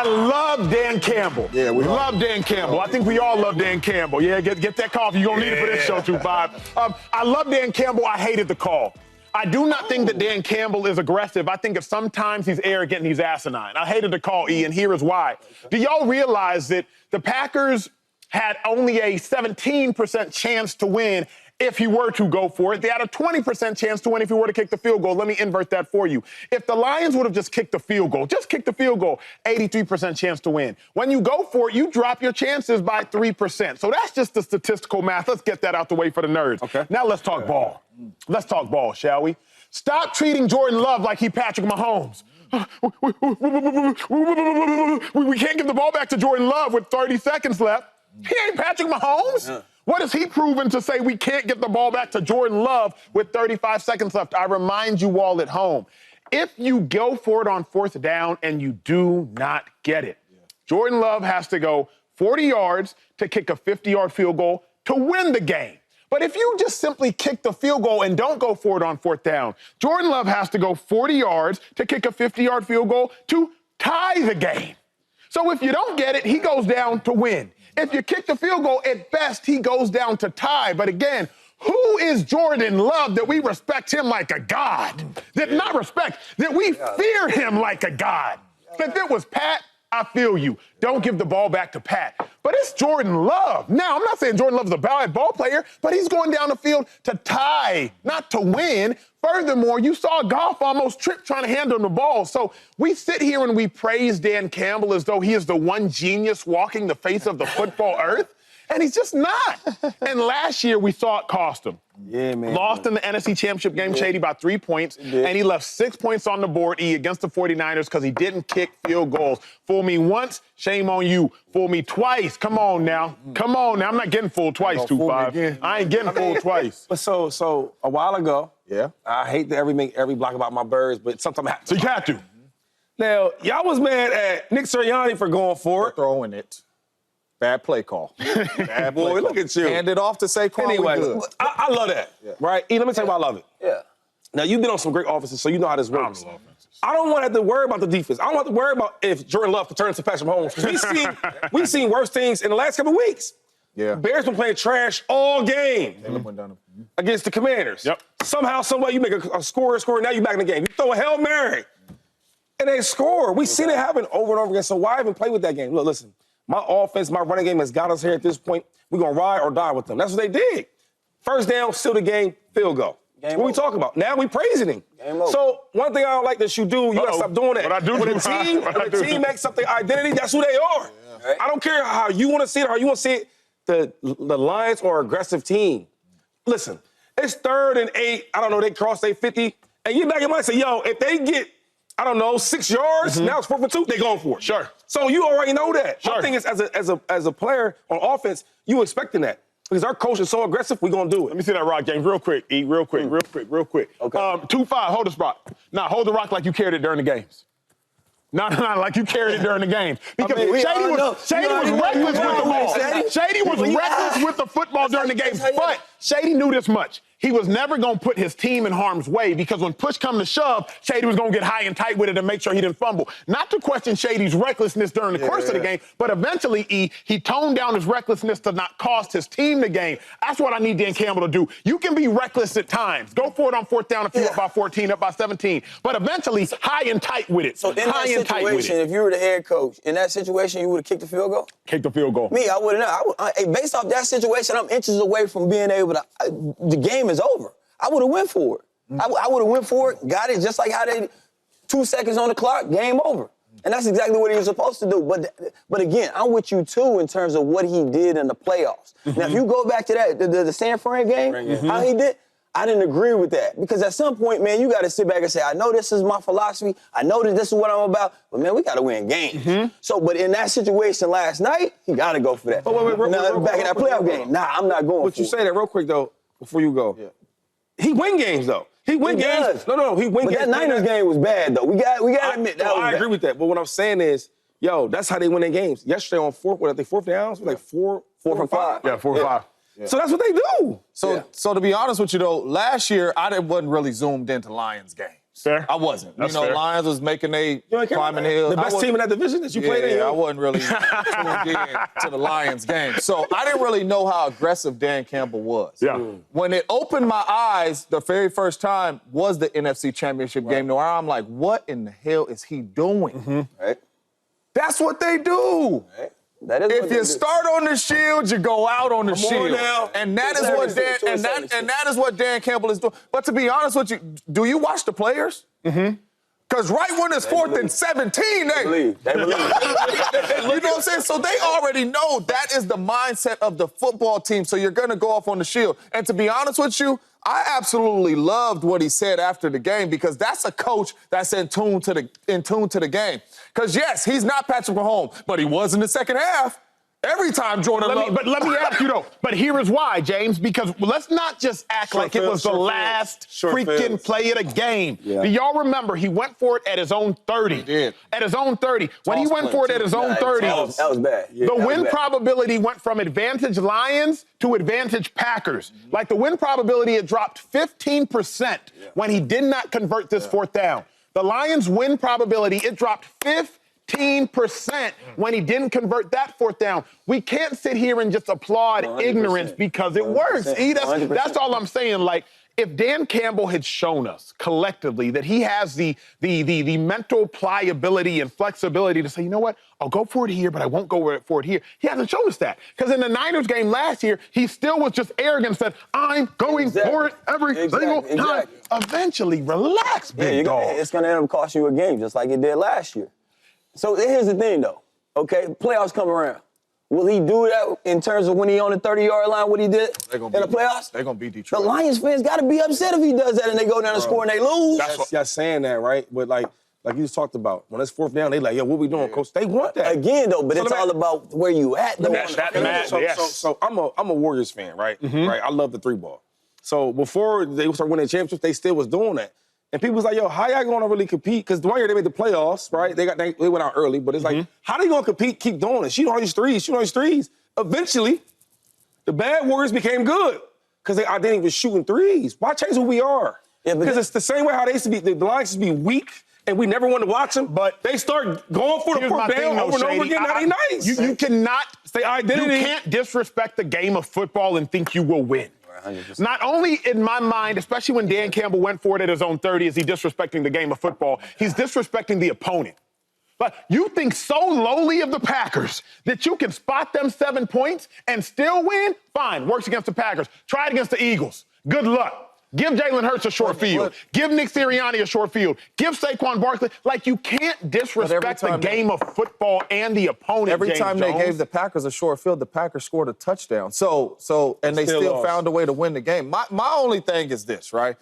I love Dan Campbell. Yeah, we love Dan Campbell. I think we all love Dan Campbell. Yeah, get that coffee. You're going to need it for this show, 2-5. I love Dan Campbell. I hated the call. I do not think that Dan Campbell is aggressive. I think that sometimes he's arrogant and he's asinine. I hated the call, E, and here is why. Do y'all realize that the Packers had only a 17% chance to win if he were to go for it? They had a 20% chance to win if he were to kick the field goal. Let me invert that for you. If the Lions would have just kicked the field goal, 83% chance to win. When you go for it, you drop your chances by 3%. So that's just the statistical math. Let's get that out the way for the nerds. Okay. Now let's talk ball. Let's talk ball, shall we? Stop treating Jordan Love like he Patrick Mahomes. We can't give the ball back to Jordan Love with 30 seconds left. He ain't Patrick Mahomes. Yeah. What has he proven to say we can't get the ball back to Jordan Love with 35 seconds left? I remind you all at home, if you go for it on 4th down and you do not get it, Jordan Love has to go 40 yards to kick a 50-yard field goal to win the game. But if you just simply kick the field goal and don't go for it on 4th down, Jordan Love has to go 40 yards to kick a 50-yard field goal to tie the game. So if you don't get it, he goes down to win. If you kick the field goal, at best, he goes down to tie. But again, who is Jordan Love that we respect him like a god? Not respect, that we fear him like a god. If it was Pat, I feel you. Don't give the ball back to Pat. But it's Jordan Love. Now, I'm not saying Jordan Love is a bad ball player, but he's going down the field to tie, not to win. Furthermore, you saw Goff almost trip trying to hand him the ball. So we sit here and we praise Dan Campbell as though he is the one genius walking the face of the football earth. And he's just not. And last year, we saw it cost him. Yeah, man. Lost in the NFC Championship game, Shady, by 3 points. And he left 6 points on the board, E, against the 49ers because he didn't kick field goals. Fool me once, shame on you. Fool me twice. Come on now. Come on now. I'm not getting fooled twice, 2-5. I ain't getting fooled twice. But so a while ago, I hate to make every block about my birds, but sometimes I have to. So you have to. Now, y'all was mad at Nick Sirianni for going for it. Throwing it. Bad play call. Bad boy, look at you. Hand it off to Saquon. Anyway, I love that, right? E, let me tell you why I love it. Yeah. Now, you've been on some great offenses, so you know how this works. I don't want to have to worry about the defense. I don't have to worry about if Jordan Love returns to Patrick Mahomes. We've seen worse things in the last couple of weeks. Yeah. Bears been playing trash all game against the Commanders. Yep. Somehow, some way, you make a score, now you're back in the game. You throw a Hail Mary, and they score. We've seen it happen over and over again, so why even play with that game? Look, listen. My offense, my running game has got us here at this point. We're going to ride or die with them. That's what they did. First down, still the game, field goal. What we talking about? Now we praising him. So one thing I don't like that you do, you got to stop doing that. When a team makes something identity, that's who they are. Yeah. I don't care how you want to see it or how you want to see it. The Lions are an aggressive team. Listen, it's 3rd and 8. I don't know, they cross their 50. And you back in mind and say, yo, if they get, 6 yards, now it's 4 for 2, they going for it. Sure. So you already know that. Sure. My thing is, as a player on offense, you expecting that. Because our coach is so aggressive, we're going to do it. Let me see that rock, James, real quick, E, real quick. Okay. 2-5, hold this rock. Now, hold the rock like you carried it during the games. No, like you carried it during the games. Because Shady was reckless with the ball. Shady was reckless with the football during the games. But Shady knew this much. He was never going to put his team in harm's way because when push come to shove, Shady was going to get high and tight with it and make sure he didn't fumble. Not to question Shady's recklessness during the course of the game, but eventually, E, he toned down his recklessness to not cost his team the game. That's what I need Dan Campbell to do. You can be reckless at times. Go for it on 4th down if you're up by 14, up by 17. But eventually, high and tight with it. So in that situation, if you were the head coach, in that situation, you would have kicked the field goal? Kicked the field goal. Me, I wouldn't have. Based off that situation, I'm inches away from being able to the game is over. I would have went for it. I would have went for it, got it, just like how they 2 seconds on the clock, game over. And that's exactly what he was supposed to do. But again, I'm with you, too, in terms of what he did in the playoffs. Now, if you go back to that, the San Fran game, how he did, I didn't agree with that. Because at some point, man, you got to sit back and say, I know this is my philosophy. I know that this is what I'm about. But, man, we got to win games. So, but in that situation last night, he got to go for that. Back in that playoff game, I'm not going for it. But you say that real quick, though, before you go. Yeah. He win games, though. He win games. No, he win games. That Niners game was bad, though. We got to admit that was bad. I agree with that. But what I'm saying is, that's how they win their games. Yesterday on 4th downs, like 4 from 5. Yeah, 4 or 5. Yeah. So that's what they do. So to be honest with you, though, last year, I wasn't really zoomed into Lions games. Fair. I wasn't. That's you know, fair. Lions was making climbing The hills. best team in that division that you played in? Yeah, I wasn't really tuned in to the Lions game. So I didn't really know how aggressive Dan Campbell was. Yeah. When it opened my eyes the very first time was the NFC Championship game, where I'm like, what in the hell is he doing? Right. That's what they do. Right. That is If you start on the shield, you go out on the shield. now. And that is what that is what Dan Campbell is doing. But to be honest with you, do you watch the players? Because right when it's 4th and 17, They believe. you know what I'm saying? So they already know that is the mindset of the football team. So you're going to go off on the shield. And to be honest with you, I absolutely loved what he said after the game because that's a coach that's in tune to the game. Because yes, he's not Patrick Mahomes, but he was in the second half. Every time Jordan Love. But let me ask you though. But here is why, James, because let's not just act like it was the last freaking play of the game. Yeah. Do y'all remember he went for it at his own 30? He did. At his own 30. When he went for it at his own 30, That was bad. Yeah, the that was win bad. probability went from advantage Lions to advantage Packers. Like the win probability had dropped 15% when he did not convert this 4th down. The Lions' win probability, it dropped 15% when he didn't convert that 4th down. We can't sit here and just applaud 100%. ignorance because it works. 100%. That's all I'm saying. Like, if Dan Campbell had shown us collectively that he has the mental pliability and flexibility to say, you know what, I'll go for it here, but I won't go for it here. He hasn't shown us that. Because in the Niners game last year, he still was just arrogant and said, I'm going for it every single time. Eventually, relax, big dog. It's going to end up costing you a game just like it did last year. So here's the thing, though. Okay, playoffs come around. Will he do that in terms of when he on the 30-yard line, what he did in the playoffs? They're going to beat Detroit. The Lions fans got to be upset if he does that and they go down and score and they lose. That's y'all saying that, right? But like you just talked about, when it's 4th down, they like, yo, what we doing, coach? They want that. Again, though, but So it's all about where you at. Though. So I'm a Warriors fan, right? Right. I love the 3-ball. So before they start winning championships, they still was doing that. And people was like, yo, how y'all gonna really compete? Because the one year they made the playoffs, right? They went out early, but it's like, how they gonna compete, keep doing it? Shoot all these threes. Eventually, the bad Warriors became good because they identity was shooting threes. Why change who we are? Yeah, because it's the same way how they used to be, the Lions used to be weak and we never wanted to watch them, but they start going for the 4th down over and over again. Now they nice. You cannot stay identity. You can't disrespect the game of football and think you will win. 100%. Not only in my mind, especially when Dan Campbell went for it at his own 30, is he disrespecting the game of football. He's disrespecting the opponent. But you think so lowly of the Packers that you can spot them 7 points and still win? Fine, works against the Packers. Try it against the Eagles. Good luck. Give Jalen Hurts a short field. Give Nick Sirianni a short field. Give Saquon Barkley. Like, you can't disrespect the game of football and the opponent, Every James time Jones. they gave the Packers a short field, the Packers scored a touchdown. And they still lost. found a way to win the game. My only thing is this, right?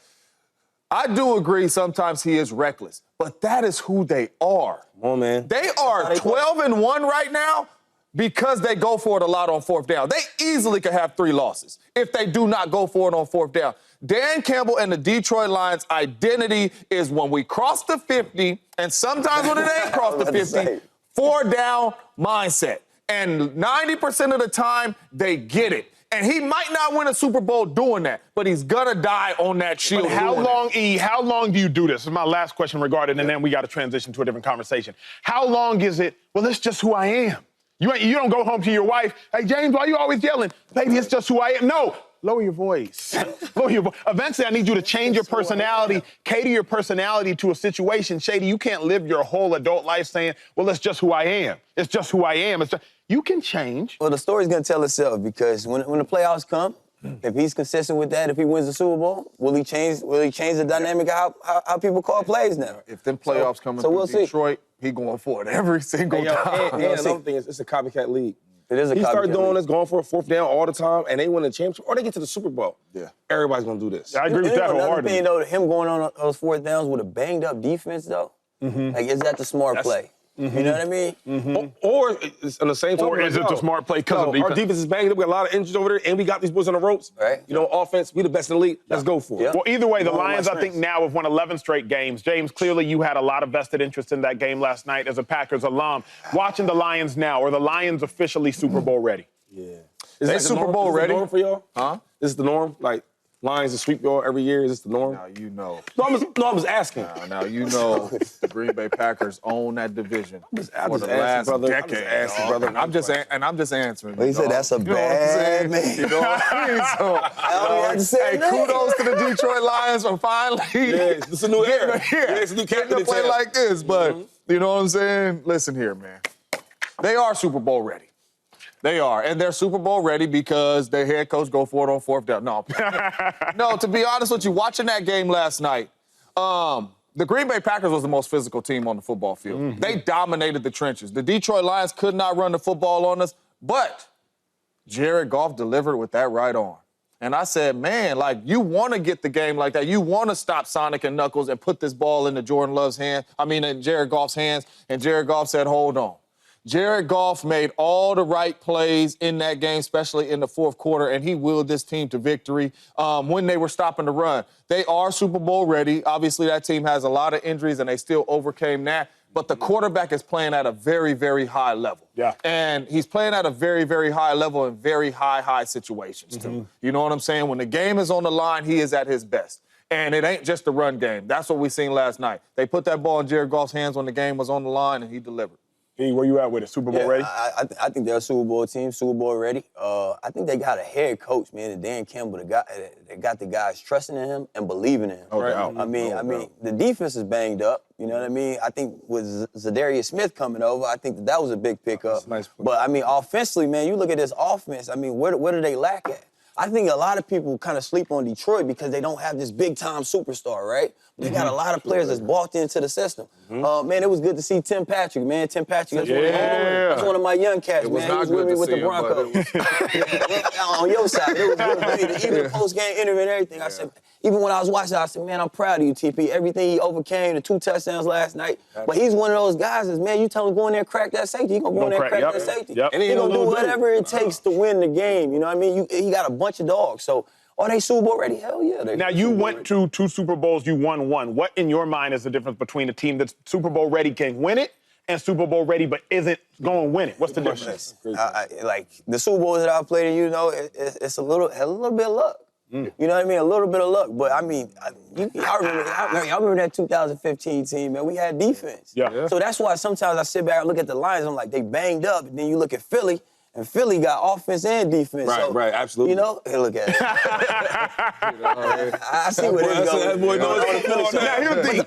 I do agree sometimes he is reckless, but that is who they are. Come on, man. They are 12-1 right now because they go for it a lot on 4th down. They easily could have 3 losses if they do not go for it on 4th down. Dan Campbell and the Detroit Lions' identity is when we cross the 50, and sometimes when it ain't cross the 50, 4 down mindset. And 90% of the time, they get it. And he might not win a Super Bowl doing that, but he's gonna die on that shield. But how long do you do this? This is my last question regarding, and then we got to transition to a different conversation. How long is it? Well, it's just who I am. You don't go home to your wife, hey, James, why are you always yelling? Baby, it's just who I am. No, lower your voice. Lower your voice. Eventually, I need you to change your personality, cater your personality to a situation. Shady, you can't live your whole adult life saying, well, it's just who I am. It's just who I am. You can change. Well, the story's going to tell itself because when the playoffs come, if he's consistent with that, if he wins the Super Bowl, will he change the dynamic of how people call plays now? If them playoffs coming we'll through Detroit, he going for it every single time. And another thing is, it's a copycat league. It is a he started copycat doing league. this, going for a 4th down all the time, and they win the championship, or they get to the Super Bowl. Yeah. Everybody's going to do this. I agree with that Another wholeheartedly. thing, though, him going on those 4th downs with a banged-up defense, though, like, is that the smart play? You know what I mean? Or it's on the same time. Or is it the smart play because of Our defense? defense is banged up. We got a lot of injuries over there, and we got these boys on the ropes. Right. You know, offense, we the best in the league. Let's go for it. Yeah. Well, either way, the One of my Lions, I think, strengths. now have won 11 straight games. James, clearly you had a lot of vested interest in that game last night as a Packers alum. Watching the Lions now, are the Lions officially Super Bowl ready? Yeah. Is They this like the Super norm? Bowl Is this ready? the norm for y'all? Huh? This is the norm? Like, Lions to sweep y'all every year? Is this the norm? Now you know. No, I'm just asking. Now you know the Green Bay Packers own that division I'm just for the asking, last brother. decade. I'm just asking, dog. brother. I'm just answering. But he said dog. that's a You know what I'm bad saying? man. You know what I mean? So, don't have to say hey, nothing. kudos to the Detroit Lions for finally it's a new era. getting It's a new getting captain to in play town. like this. But you know what I'm saying? Listen here, man. They are Super Bowl ready. They are, and they're Super Bowl ready because their head coach go for it on 4th down. No, no. To be honest with you, watching that game last night, the Green Bay Packers was the most physical team on the football field. Mm-hmm. They dominated the trenches. The Detroit Lions could not run the football on us, but Jared Goff delivered with that right arm. And I said, man, like, you want to get the game like that. You want to stop Sonic and Knuckles and put this ball into Jordan Love's hand. In Jared Goff's hands. And Jared Goff said, hold on. Jared Goff made all the right plays in that game, especially in the 4th quarter, and he willed this team to victory when they were stopping the run. They are Super Bowl ready. Obviously, that team has a lot of injuries, and they still overcame that. But the quarterback is playing at a very, very high level. Yeah. And he's playing at a very, very high level in very high situations, too. You know what I'm saying? When the game is on the line, he is at his best. And it ain't just a run game. That's what we seen last night. They put that ball in Jared Goff's hands when the game was on the line, and he delivered. E, where you at with it? Super Bowl ready? I think they're a Super Bowl team, Super Bowl ready. I think they got a head coach, man, and Dan Campbell, they got the guys trusting in him and believing in him. Okay. I mean, the defense is banged up. You know what I mean? I think with Zadarius Smith coming over, I think that was a big pickup. Nice. But, offensively, man, you look at this offense, where do they lack at? I think a lot of people kind of sleep on Detroit because they don't have this big-time superstar, right? They got a lot of players that's bought into the system. Man, it was good to see Tim Patrick, man. Tim Patrick, that's one of my young cats, It was man. He not was good with me to with the see him, but Broncos. On your side, it was good for me. Even the post-game interview and everything, I said, even when I was watching, I said, man, I'm proud of you, TP. Everything he overcame, the 2 touchdowns last night. But he's one of those guys that's, man, you tell him go in there and crack that safety, he gonna go in there and crack that safety. Yep. And he gonna do whatever it takes to win the game. You know what I mean? He got a bunch of dogs. So, are they Super Bowl ready? Hell yeah. Now, you went to 2 Super Bowls, you won 1. What, in your mind, is the difference between a team that's Super Bowl ready can win it and Super Bowl ready but isn't going to win it? What's the difference? Like, the Super Bowls that I've played in, you know, it's a little bit of luck. You know what I mean? A little bit of luck. But, I remember that 2015 team, man. We had defense. Yeah. So that's why sometimes I sit back and look at the Lions, I'm like, they banged up. And then you look at Philly, and Philly got offense and defense. Right, so, right, absolutely. You know, hey, look at it. I see where this goes. That boy knows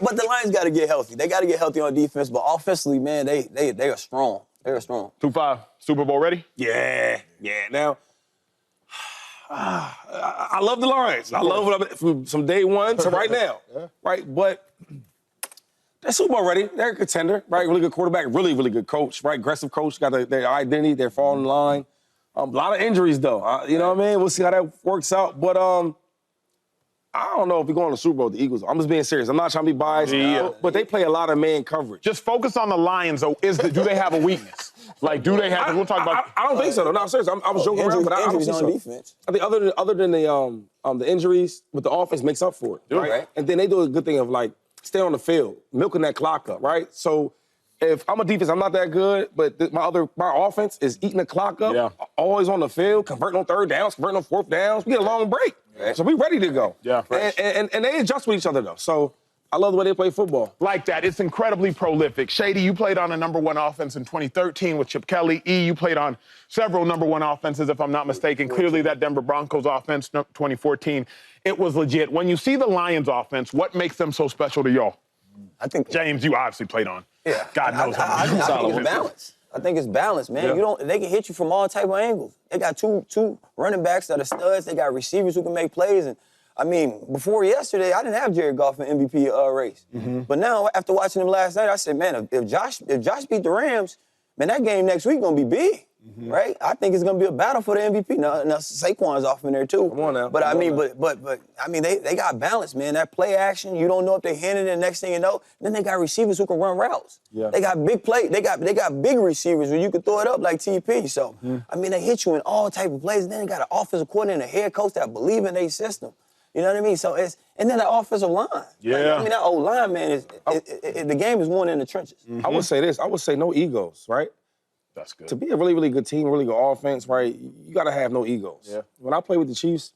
But the Lions got to get healthy. They got to get healthy on defense. But offensively, man, they are strong. They're strong. 2-5, Super Bowl ready? Yeah. Now, I love the Lions. I love them from day one to right now. Right? But they're Super Bowl ready. They're a contender, right? Really good quarterback, really, really good coach, right? Aggressive coach, got their identity, they're falling in line. A lot of injuries, though. You know what I mean? We'll see how that works out. But I don't know if we're going to the Super Bowl with the Eagles. I'm just being serious. I'm not trying to be biased, but they play a lot of man coverage. Just focus on the Lions, though. Do they have a weakness? Like, do they have? We'll talk about. I don't think so. Though. No, I'm serious. I was joking around, but I don't Injuries think on so. defense. I think other than the injuries, but the offense makes up for it, right? And then they do a good thing of like stay on the field, milking that clock up, right? So if I'm a defense, I'm not that good, but my offense is eating the clock up, always on the field, converting on 3rd downs, converting on 4th downs. We get a long break, so we ready to go. Yeah, and they adjust with each other though. So I love the way they play football. Like that. It's incredibly prolific. Shady, you played on a #1 offense in 2013 with Chip Kelly. E, you played on several #1 offenses, if I'm not mistaken. Clearly, that Denver Broncos offense, 2014, it was legit. When you see the Lions offense, what makes them so special to y'all? I think James, you obviously played on. Yeah. God knows how I much. think it's balance. I think it's balance, man. Yeah. They can hit you from all type of angles. They got two running backs that are studs. They got receivers who can make plays. And before yesterday, I didn't have Jared Goff in MVP race. But now, after watching him last night, I said, man, if Josh beat the Rams, man, that game next week gonna be big, right? I think it's gonna be a battle for the MVP. Now Saquon's off in there too. Come on now. But they got balance, man. That play action, you don't know if they handed it. Next thing you know, then they got receivers who can run routes. Yeah. They got big play. They got big receivers where you can throw it up like TP. So they hit you in all type of plays. And then they got an offensive coordinator and a head coach that believe in their system. You know what I mean? So and then the offensive line. Yeah. That old line, man, the game is won in the trenches. I would say this. I would say no egos, right? That's good. To be a really, really good team, really good offense, right, you got to have no egos. Yeah. When I played with the Chiefs,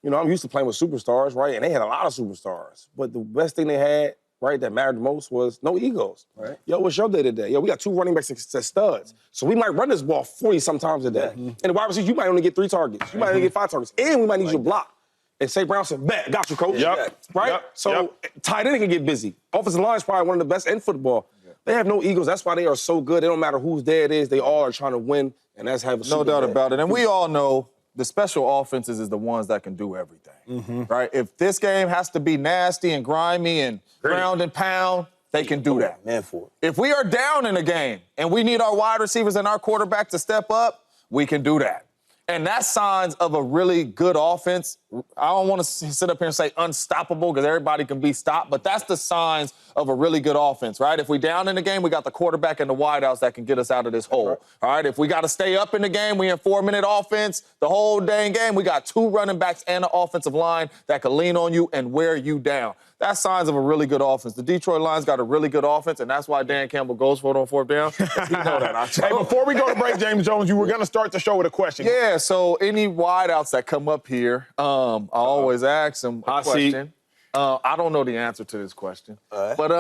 You know, I'm used to playing with superstars, right? And they had a lot of superstars. But the best thing they had, right, that mattered the most was no egos. Right. Yo, what's your day today? Yo, we got 2 running backs that's studs. So we might run this ball 40 sometimes a day. And the wide receivers, you might only get 3 targets. You might only get 5 targets. And we might need you to block. And St. Brown said, bet, got you, coach. Yep. Right? Yep. So tight end can get busy. Offensive line is probably one of the best in football. They have no egos. That's why they are so good. It don't matter whose day it is. They all are trying to win, and that's having a No super doubt day. about it. And we all know the special offenses is the ones that can do everything, right? If this game has to be nasty and grimy and ground and pound, they can do that. Man for it. If we are down in a game and we need our wide receivers and our quarterback to step up, we can do that. And that's signs of a really good offense. I don't want to sit up here and say unstoppable because everybody can be stopped, but that's the signs of a really good offense, right? If we down in the game, we got the quarterback and the wideouts that can get us out of this hole, all right? If we got to stay up in the game, we in 4-minute offense the whole dang game, we got 2 running backs and an offensive line that can lean on you and wear you down. That's signs of a really good offense. The Detroit Lions got a really good offense, and that's why Dan Campbell goes for it on 4th down. You know that, Acho. Hey, before we go to break, James Jones, you were going to start the show with a question. Yeah, so any wideouts that come up here, I always ask them a Hot seat. question. I don't know the answer to this question, but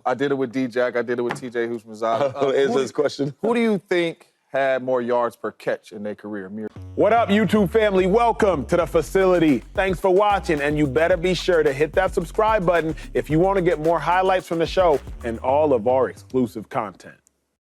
I did it with D-Jack, I did it with TJ Houshmandzadeh. Answer this question. Who do you think had more yards per catch in their career? What up, YouTube family? Welcome to the facility. Thanks for watching, and you better be sure to hit that subscribe button if you want to get more highlights from the show and all of our exclusive content.